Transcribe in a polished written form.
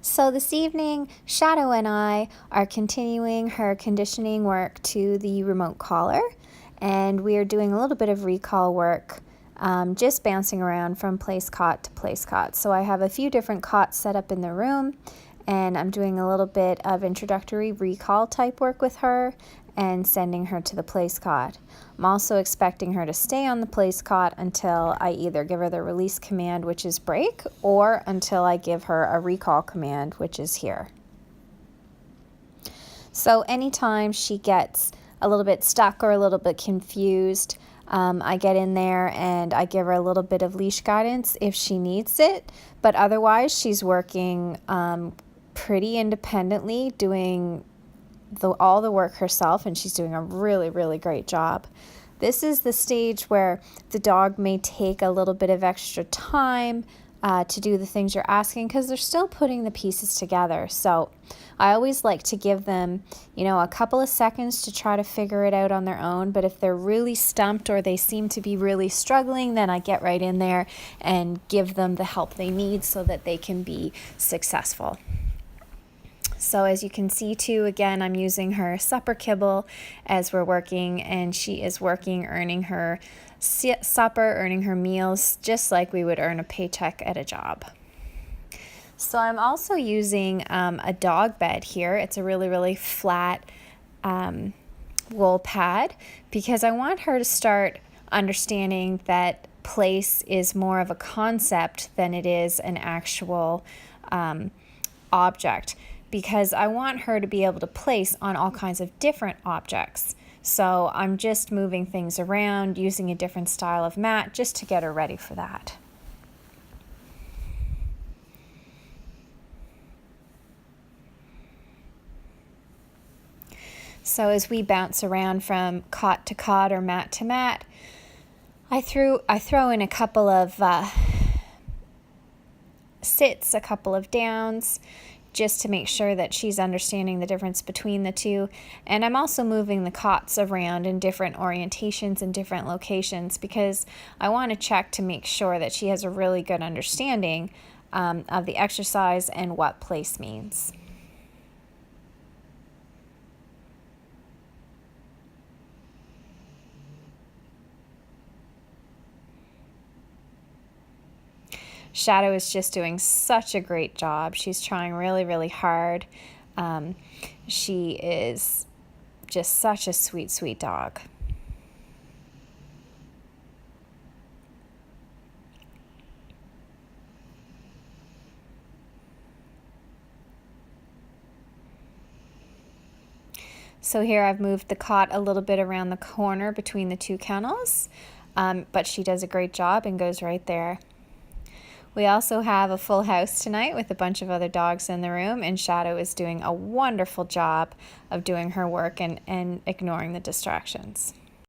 So this evening, Shadow and I are continuing her conditioning work to the remote collar, and we are doing a little bit of recall work, just bouncing around from place cot to place cot. So I have a few different cots set up in the room, and I'm doing a little bit of introductory recall type work with her and sending her to the place cot. I'm also expecting her to stay on the place cot until I either give her the release command, which is break, or until I give her a recall command, which is here. So anytime she gets a little bit stuck or a little bit confused, I get in there and I give her a little bit of leash guidance if she needs it, but otherwise she's working pretty independently, doing all the work herself, and she's doing a really great job. This is the stage where the dog may take a little bit of extra time to do the things you're asking because they're still putting the pieces together. So I always like to give them, a couple of seconds to try to figure it out on their own. But if they're really stumped or they seem to be really struggling, then I get right in there and give them the help they need so that they can be successful. So as you can see too, again, I'm using her supper kibble as we're working, and she is working, earning her supper, earning her meals, just like we would earn a paycheck at a job. So I'm also using a dog bed here. It's a really flat wool pad because I want her to start understanding that place is more of a concept than it is an actual object, because I want her to be able to place on all kinds of different objects. So I'm just moving things around, using a different style of mat just to get her ready for that. So as we bounce around from cot to cot or mat to mat, I throw in a couple of sits, a couple of downs, just to make sure that she's understanding the difference between the two. And I'm also moving the cots around in different orientations and different locations because I want to check to make sure that she has a really good understanding of the exercise and what place means. Shadow is just doing such a great job. She's trying really hard. She is just such a sweet dog. So here I've moved the cot a little bit around the corner between the two kennels, but she does a great job and goes right there. We also have a full house tonight with a bunch of other dogs in the room, and Shadow is doing a wonderful job of doing her work and ignoring the distractions.